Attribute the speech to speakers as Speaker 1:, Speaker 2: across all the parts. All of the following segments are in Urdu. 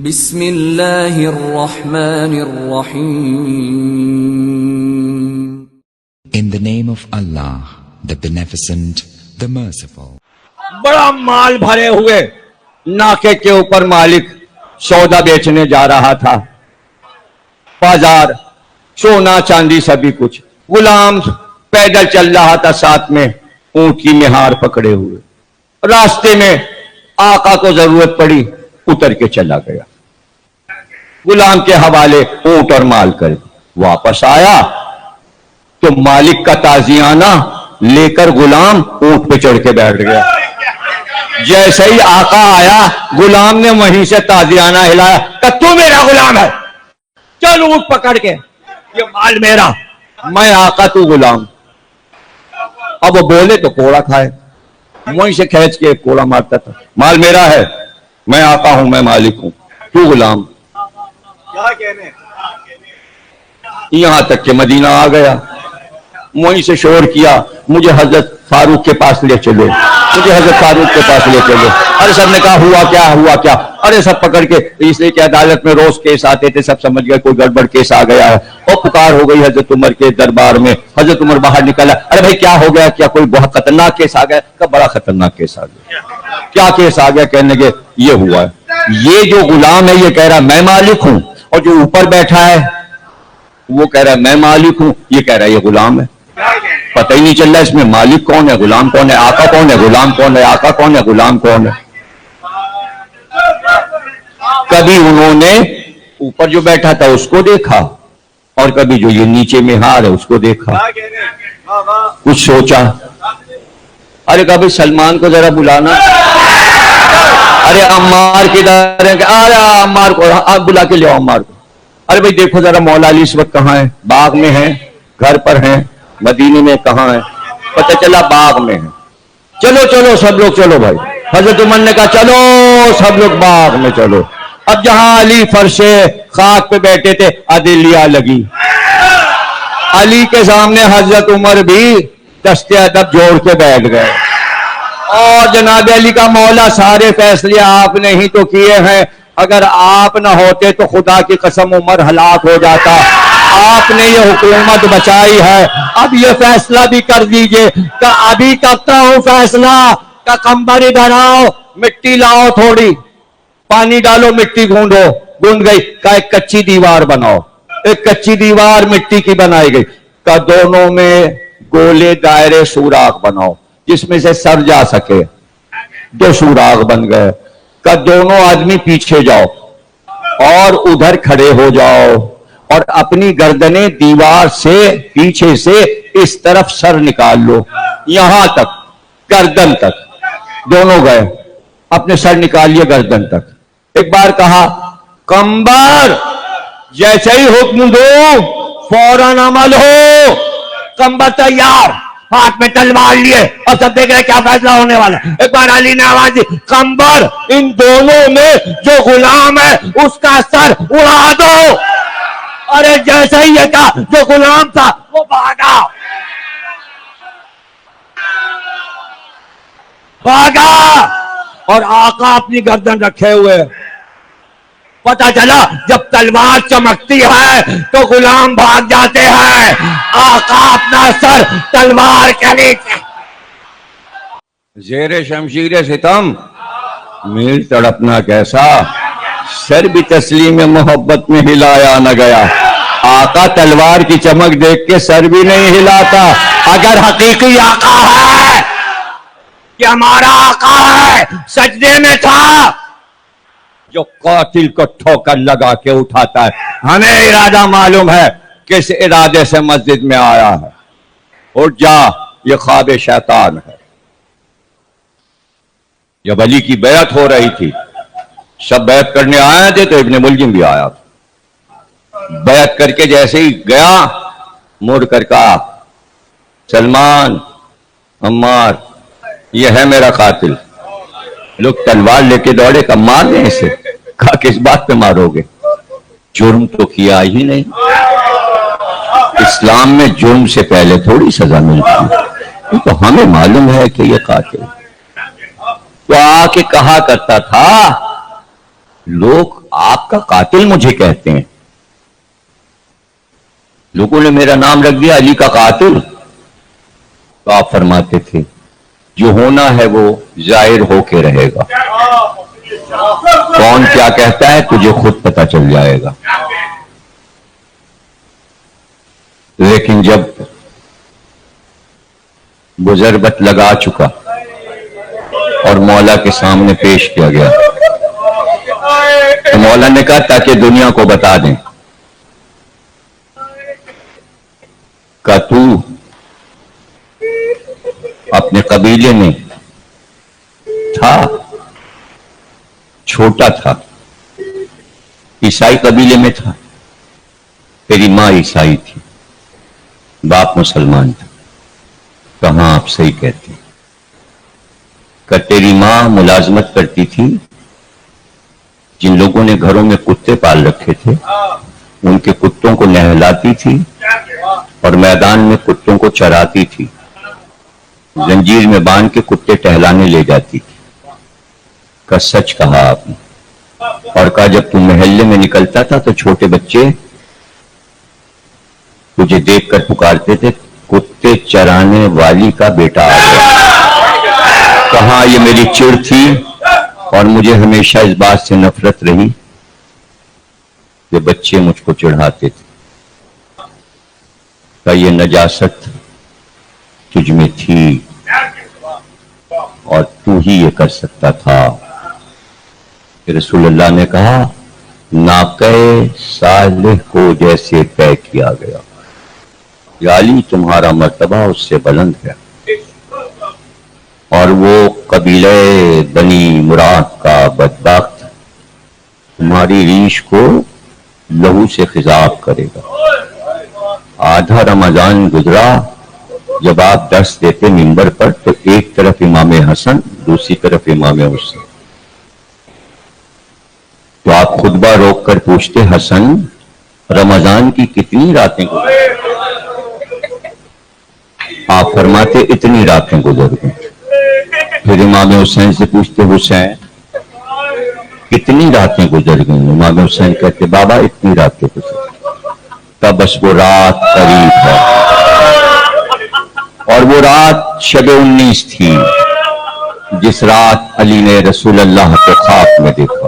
Speaker 1: بسم اللہ الرحمن الرحیم.
Speaker 2: In the name of Allah, the Beneficent, the Merciful.
Speaker 3: بڑا مال بھرے ہوئے ناکے کے اوپر مالک سودا بیچنے جا رہا تھا. بازار سونا چاندی سبھی کچھ. غلام پیدل چل رہا تھا ساتھ میں اونٹ کی مہار پکڑے ہوئے. راستے میں آقا کو ضرورت پڑی, اتر کے چلا گیا. غلام کے حوالے اونٹ اور مال کر واپس آیا تو مالک کا تازیانہ لے کر غلام اونٹ پہ چڑھ کے بیٹھ گیا. جیسے ہی آقا آیا غلام نے وہیں سے تازیانہ ہلایا کہ تو میرا غلام ہے, چل اونٹ پکڑ کے, یہ مال میرا, میں آقا تو غلام. اب وہ بولے تو کوڑا کھائے, وہیں سے کھینچ کے کوڑا مارتا تھا. مال میرا ہے, میں آقا ہوں, میں مالک ہوں, تو غلام. یہاں تک کہ مدینہ آ گیا, وہیں سے شور کیا مجھے حضرت فاروق کے پاس لے چلو, مجھے حضرت فاروق کے پاس لے چلو. ارے سب نے کہا ہوا کیا ہوا کیا؟ ارے سب پکڑ کے, اس لیے کہ عدالت میں روز کیس آتے تھے, سب سمجھ گئے کوئی گڑبڑ کیس آ گیا ہے. اور پکار ہو گئی حضرت عمر کے دربار میں. حضرت عمر باہر نکلا, ارے بھائی کیا ہو گیا, کیا کوئی بہت خطرناک کیس آ گیا؟ کہ بڑا خطرناک کیس آ گیا. کیا کیس آ گیا؟ کہنے لگے یہ ہوا ہے, یہ جو غلام ہے یہ کہہ رہا میں مالک ہوں, اور جو اوپر بیٹھا ہے وہ کہہ رہا ہے میں مالک ہوں, یہ کہہ رہا ہے یہ غلام ہے. پتہ ہی نہیں چل رہا اس میں مالک کون ہے, غلام کون ہے, آقا کون ہے, غلام کون ہے, آقا کون ہے, غلام کون ہے. کبھی انہوں نے اوپر جو بیٹھا تھا اس کو دیکھا, اور کبھی جو یہ نیچے میں ہار ہے اس کو دیکھا. کچھ سوچا, ارے کبھی سلمان کو ذرا بلانا, ارے عمار کدھر ہے, ارے عمار کو آپ بلا کے لے آؤ عمار کو. ارے بھائی دیکھو ذرا مولا علی اس وقت کہاں ہے, باغ میں ہیں, گھر پر ہیں, مدینے میں کہاں ہے؟ پتہ چلا باغ میں ہے. چلو چلو سب لوگ چلو بھائی. حضرت عمر نے کہا چلو سب لوگ باغ میں چلو. اب جہاں علی فرش خاک پہ بیٹھے تھے عدلیہ لگی. علی کے سامنے حضرت عمر بھی دستے ادب جوڑ کے بیٹھ گئے, اور جناب علی کا مولا سارے فیصلے آپ نے ہی تو کیے ہیں, اگر آپ نہ ہوتے تو خدا کی قسم عمر ہلاک ہو جاتا. آپ نے یہ حکومت بچائی ہے, اب یہ فیصلہ بھی کر دیجئے کہ ابھی کرتا ہوں فیصلہ کہ کمبر ادھر آؤ, مٹی لاؤ, تھوڑی پانی ڈالو, مٹی گھونڈو, گھونڈ گئی. کہ ایک کچی دیوار بناؤ, ایک کچی دیوار مٹی کی بنائی گئی. کہ دونوں میں گولے دائرے سوراخ بناؤ جس میں سے سر جا سکے, 2 سوراخ بن گئے. کہ دونوں آدمی پیچھے جاؤ اور ادھر کھڑے ہو جاؤ, اور اپنی گردنیں دیوار سے پیچھے سے اس طرف سر نکال لو, یہاں تک گردن تک. دونوں گئے, اپنے سر نکالیے گردن تک. ایک بار کہا کمبر جیسے ہی حکم دو فوراً عمل ہو. کمبر تیار, ہاتھ میں تلوار لیے, اور سب دیکھ رہے کیا فیصلہ ہونے والا. ایک بار علی نے آواز دی کمبر ان دونوں میں جو غلام ہے اس کا سر اڑا دو. ارے جیسے ہی یہ کہا جو غلام تھا وہ بھاگا بھاگا, اور آقا اپنی گردن رکھے ہوئے. پتا چلا جب تلوار چمکتی ہے تو غلام بھاگ جاتے ہیں, آقا اپنا سر تلوار کے نیچے زیر شمشیر ستم میل تڑپنا کیسا, سر بھی تسلیم محبت میں ہلایا نہ گیا. آقا تلوار کی چمک دیکھ کے سر بھی نہیں ہلاتا. اگر حقیقی آقا ہے کہ ہمارا آقا ہے سجدے میں تھا, جو قاتل کو ٹھوکر لگا کے اٹھاتا ہے. ہمیں ارادہ معلوم ہے کس ارادے سے مسجد میں آیا ہے. اٹھ جا, یہ خواب شیطان ہے. جب علی کی بیعت ہو رہی تھی, سب بیعت کرنے آئے تھے تو ابن ملجم بھی آیا تھا. بیعت کر کے جیسے ہی گیا مڑ کر کہا سلمان, عمار, یہ ہے میرا قاتل. لوگ تلوار لے کے دوڑے, کب مار دیں اسے. کہا کس بات پہ مارو گے, جرم تو کیا ہی نہیں. اسلام میں جرم سے پہلے تھوڑی سزا ملتی, تو ہمیں معلوم ہے کہ یہ قاتل. تو آ کے کہا کرتا تھا لوگ آپ کا قاتل مجھے کہتے ہیں. لوگوں نے میرا نام رکھ دیا علی کا قاتل. تو آپ فرماتے تھے جو ہونا ہے وہ ظاہر ہو کے رہے گا, کون کیا کہتا ہے تجھے خود پتہ چل جائے گا. لیکن جب گزربت لگا چکا اور مولا کے سامنے پیش کیا گیا تو مولا نے کہا تاکہ دنیا کو بتا دیں کہ تو اپنے قبیلے میں تھا, چھوٹا تھا, عیسائی قبیلے میں تھا, تیری ماں عیسائی تھی, باپ مسلمان تھا. کہاں آپ صحیح کہتے ہیں کہ تیری ماں ملازمت کرتی تھی, جن لوگوں نے گھروں میں کتے پال رکھے تھے ان کے کتوں کو نہلاتی تھی اور میدان میں کتوں کو چراتی تھی, زنجیر میں باندھ کے کتے ٹہلانے لے جاتی تھی. کا سچ کہا آپ نے. اور کہا جب تم محلے میں نکلتا تھا تو چھوٹے بچے تجھے دیکھ کر پکارتے تھے کتے چرانے والی کا بیٹا آ گیا. کہاں یہ میری چڑ تھی اور مجھے ہمیشہ اس بات سے نفرت رہی کہ بچے مجھ کو چڑھاتے تھے. کہ یہ نجاست تجھ میں تھی اور تو ہی یہ کر سکتا تھا. کہ رسول اللہ نے کہا ناقہ صالح کو جیسے طے کیا گیا, یا علی تمہارا مرتبہ اس سے بلند ہے. اور وہ قبیلہ بنی مراد کا بدبخت تمہاری ریش کو لہو سے خضاب کرے گا. آدھا رمضان گزرا, جب آپ درس دیتے منبر پر تو ایک طرف امام حسن دوسری طرف امام حسین, تو آپ خطبہ روک کر پوچھتے حسن رمضان کی کتنی راتیں گزر؟ آپ فرماتے اتنی راتیں گزر گئیں. پھر امام حسین سے پوچھتے حسین کتنی راتیں گزر گئیں؟ امام حسین کہتے بابا اتنی راتیں گزر گئیں. تب بس وہ رات قریب ہے, اور وہ رات شب 19 تھی جس رات علی نے رسول اللہ کو خواب میں دیکھا,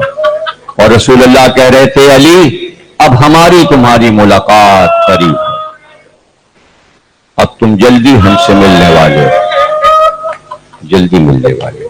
Speaker 3: اور رسول اللہ کہہ رہے تھے علی اب ہماری تمہاری ملاقات قریب ہے, اب تم جلدی ہم سے ملنے والے, جلدی ملنے والے.